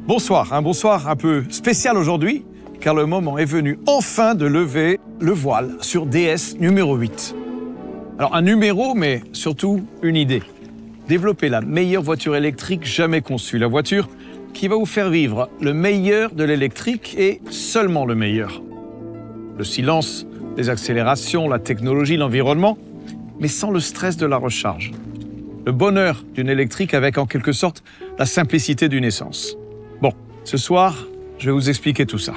Bonsoir, un bonsoir un peu spécial aujourd'hui, car le moment est venu enfin de lever le voile sur DS numéro 8. Alors un numéro, mais surtout une idée. Développer la meilleure voiture électrique jamais conçue, la voiture qui va vous faire vivre le meilleur de l'électrique et seulement le meilleur. Le silence, les accélérations, la technologie, l'environnement, mais sans le stress de la recharge. Le bonheur d'une électrique avec en quelque sorte la simplicité d'une essence. Bon, ce soir, je vais vous expliquer tout ça.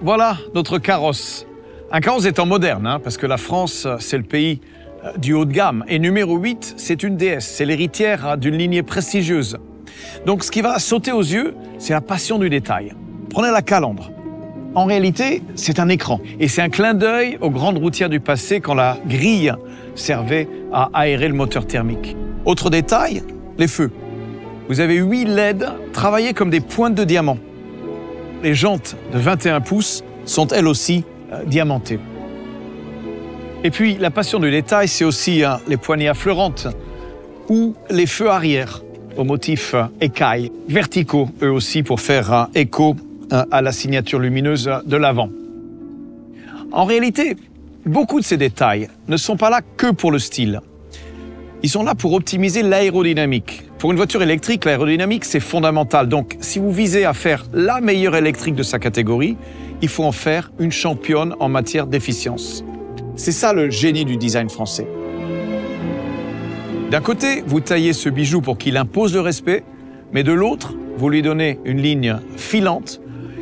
Voilà notre carrosse. Un carrosse étant moderne, parce que la France, c'est le pays du haut de gamme. Et numéro 8, c'est une DS, c'est l'héritière d'une lignée prestigieuse. Donc ce qui va sauter aux yeux, c'est la passion du détail. Prenez la calandre. En réalité, c'est un écran. Et c'est un clin d'œil aux grandes routières du passé quand la grille servait à aérer le moteur thermique. Autre détail, les feux. Vous avez 8 LED travaillés comme des pointes de diamant. Les jantes de 21 pouces sont elles aussi diamantées. Et puis, la passion du détail, c'est aussi les poignées affleurantes ou les feux arrière au motif écaille, verticaux eux aussi pour faire écho à la signature lumineuse de l'avant. En réalité, beaucoup de ces détails ne sont pas là que pour le style. Ils sont là pour optimiser l'aérodynamique. Pour une voiture électrique, l'aérodynamique, c'est fondamental. Donc, si vous visez à faire la meilleure électrique de sa catégorie, il faut en faire une championne en matière d'efficience. C'est ça le génie du design français. D'un côté, vous taillez ce bijou pour qu'il impose le respect, mais de l'autre, vous lui donnez une ligne filante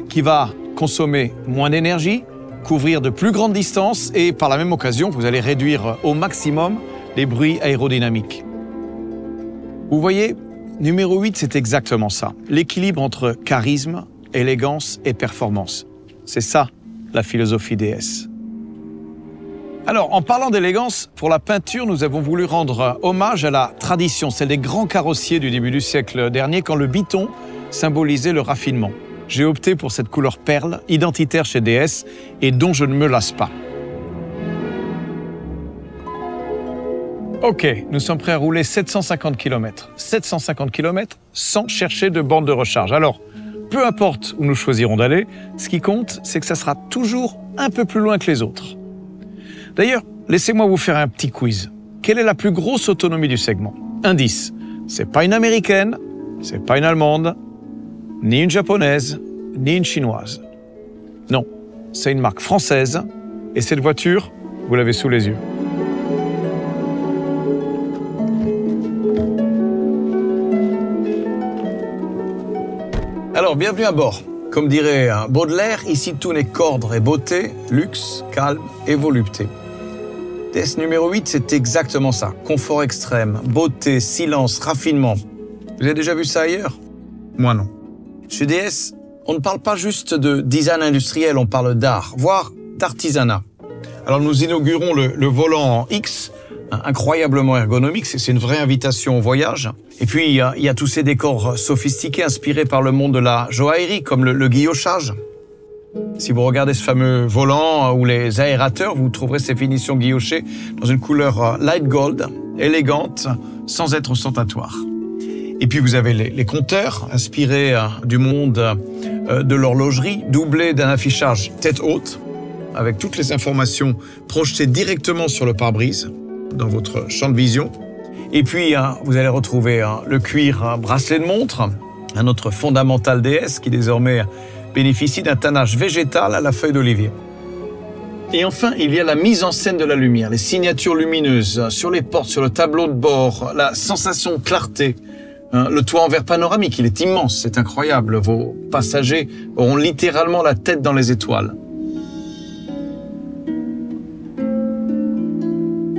qui va consommer moins d'énergie, couvrir de plus grandes distances et par la même occasion, vous allez réduire au maximum les bruits aérodynamiques. Vous voyez, numéro 8, c'est exactement ça. L'équilibre entre charisme, élégance et performance. C'est ça, la philosophie DS. Alors, en parlant d'élégance, pour la peinture, nous avons voulu rendre hommage à la tradition, celle des grands carrossiers du début du siècle dernier, quand le biton symbolisait le raffinement. J'ai opté pour cette couleur perle, identitaire chez DS, et dont je ne me lasse pas. Ok, nous sommes prêts à rouler 750 km. 750 km sans chercher de borne de recharge. Alors, peu importe où nous choisirons d'aller, ce qui compte, c'est que ça sera toujours un peu plus loin que les autres. D'ailleurs, laissez-moi vous faire un petit quiz. Quelle est la plus grosse autonomie du segment? Indice, c'est pas une américaine, c'est pas une allemande, ni une japonaise, ni une chinoise. Non, c'est une marque française, et cette voiture, vous l'avez sous les yeux. Alors, bienvenue à bord. Comme dirait Baudelaire, ici tout n'est qu'ordre et beauté, luxe, calme et volupté. DS numéro 8, c'est exactement ça. Confort extrême, beauté, silence, raffinement. Vous avez déjà vu ça ailleurs? Moi non. Chez DS, on ne parle pas juste de design industriel, on parle d'art, voire d'artisanat. Alors nous inaugurons le volant en X, incroyablement ergonomique, c'est une vraie invitation au voyage. Et puis il y a tous ces décors sophistiqués inspirés par le monde de la joaillerie, comme le guillochage. Si vous regardez ce fameux volant ou les aérateurs, vous trouverez ces finitions guillochées dans une couleur light gold, élégante, sans être ostentatoire. Et puis vous avez les compteurs, inspirés du monde de l'horlogerie, doublés d'un affichage tête haute, avec toutes les informations projetées directement sur le pare-brise, dans votre champ de vision. Et puis vous allez retrouver le cuir bracelet de montre, un autre fondamental DS qui désormais bénéficie d'un tannage végétal à la feuille d'olivier. Et enfin, il y a la mise en scène de la lumière, les signatures lumineuses sur les portes, sur le tableau de bord, la sensation de clarté. Le toit en verre panoramique, il est immense, c'est incroyable. Vos passagers auront littéralement la tête dans les étoiles.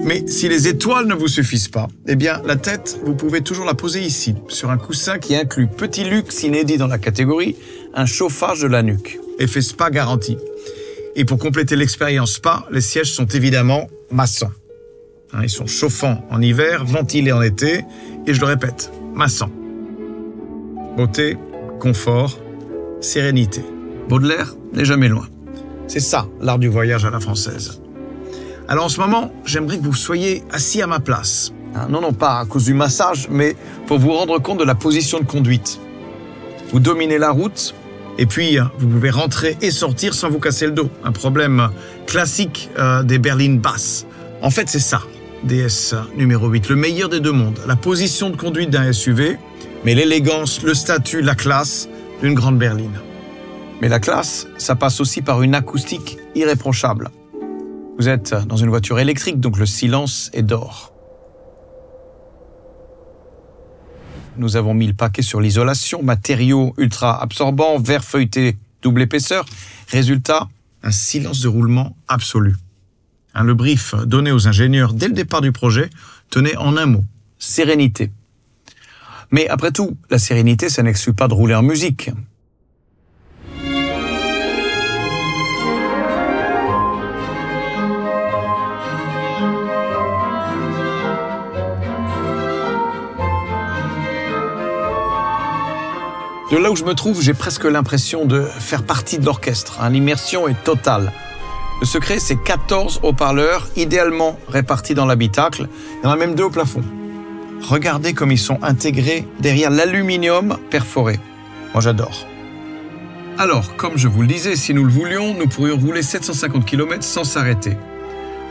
Mais si les étoiles ne vous suffisent pas, eh bien la tête, vous pouvez toujours la poser ici, sur un coussin qui inclut petit luxe inédit dans la catégorie, un chauffage de la nuque. Effet spa garanti. Et pour compléter l'expérience spa, les sièges sont évidemment maçons. Ils sont chauffants en hiver, ventilés en été, et je le répète, maçons. Beauté, confort, sérénité. Baudelaire n'est jamais loin. C'est ça, l'art du voyage à la française. Alors en ce moment, j'aimerais que vous soyez assis à ma place. Non, pas à cause du massage, mais pour vous rendre compte de la position de conduite. Vous dominez la route et puis vous pouvez rentrer et sortir sans vous casser le dos. Un problème classique des berlines basses. En fait, c'est ça, DS numéro 8, le meilleur des deux mondes. La position de conduite d'un SUV, mais l'élégance, le statut, la classe d'une grande berline. Mais la classe, ça passe aussi par une acoustique irréprochable. Vous êtes dans une voiture électrique, donc le silence est d'or. Nous avons mis le paquet sur l'isolation, matériaux ultra absorbants, verre feuilleté double épaisseur. Résultat, un silence de roulement absolu. Le brief donné aux ingénieurs dès le départ du projet tenait en un mot, sérénité. Mais après tout, la sérénité, ça n'exclut pas de rouler en musique. De là où je me trouve, j'ai presque l'impression de faire partie de l'orchestre. L'immersion est totale. Le secret, c'est 14 haut-parleurs, idéalement répartis dans l'habitacle. Il y en a même 2 au plafond. Regardez comme ils sont intégrés derrière l'aluminium perforé. Moi, j'adore. Alors, comme je vous le disais, si nous le voulions, nous pourrions rouler 750 km sans s'arrêter.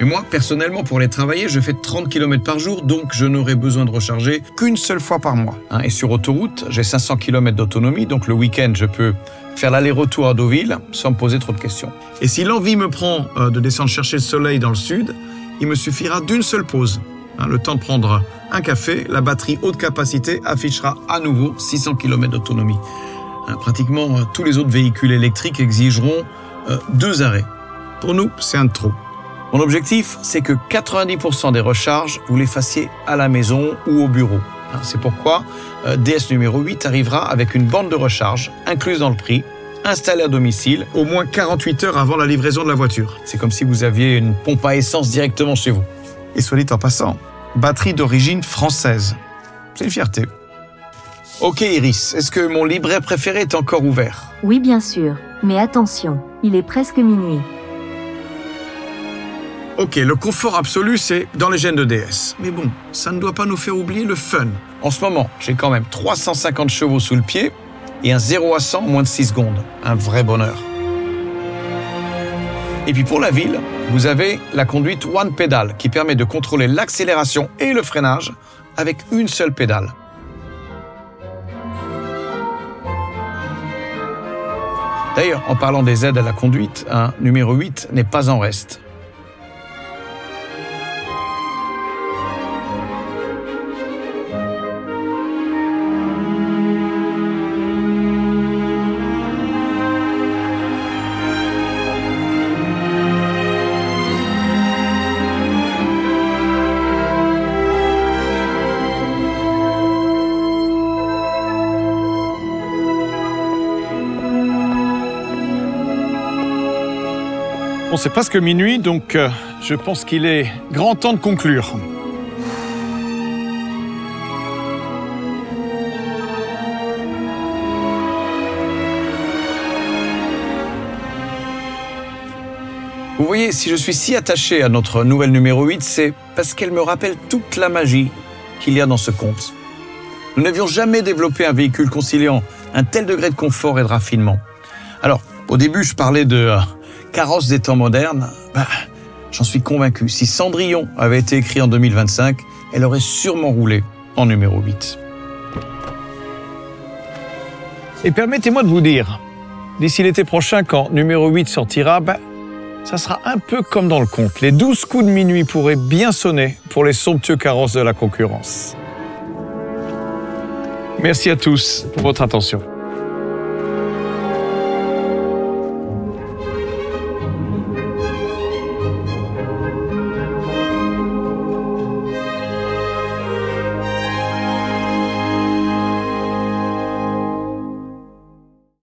Mais moi, personnellement, pour les travailler, je fais 30 km par jour, donc je n'aurai besoin de recharger qu'une seule fois par mois. Et sur autoroute, j'ai 500 km d'autonomie, donc le week-end, je peux faire l'aller-retour à Deauville sans me poser trop de questions. Et si l'envie me prend de descendre chercher le soleil dans le sud, il me suffira d'une seule pause. Le temps de prendre un café, la batterie haute capacité affichera à nouveau 600 km d'autonomie. Pratiquement tous les autres véhicules électriques exigeront 2 arrêts. Pour nous, c'est un de trop. Mon objectif, c'est que 90% des recharges, vous les fassiez à la maison ou au bureau. C'est pourquoi DS numéro 8 arrivera avec une borne de recharge incluse dans le prix, installée à domicile, au moins 48 heures avant la livraison de la voiture. C'est comme si vous aviez une pompe à essence directement chez vous. Et soit dit en passant, batterie d'origine française. C'est une fierté. Ok Iris, est-ce que mon livret préféré est encore ouvert? Oui, bien sûr. Mais attention, il est presque minuit. Ok, le confort absolu, c'est dans les gènes de DS. Mais bon, ça ne doit pas nous faire oublier le fun. En ce moment, j'ai quand même 350 chevaux sous le pied et un 0 à 100 en moins de 6 secondes. Un vrai bonheur. Et puis pour la ville, vous avez la conduite One Pedal qui permet de contrôler l'accélération et le freinage avec une seule pédale. D'ailleurs, en parlant des aides à la conduite, un numéro 8 n'est pas en reste. Bon, c'est presque minuit, donc je pense qu'il est grand temps de conclure. Vous voyez, si je suis si attaché à notre nouvelle numéro 8, c'est parce qu'elle me rappelle toute la magie qu'il y a dans ce conte. Nous n'avions jamais développé un véhicule conciliant un tel degré de confort et de raffinement. Alors, au début, je parlais de carrosse des temps modernes. J'en suis convaincu. Si Cendrillon avait été écrit en 2025, elle aurait sûrement roulé en numéro 8. Et permettez-moi de vous dire, d'ici l'été prochain, quand numéro 8 sortira, ça sera un peu comme dans le conte. Les 12 coups de minuit pourraient bien sonner pour les somptueux carrosses de la concurrence. Merci à tous pour votre attention.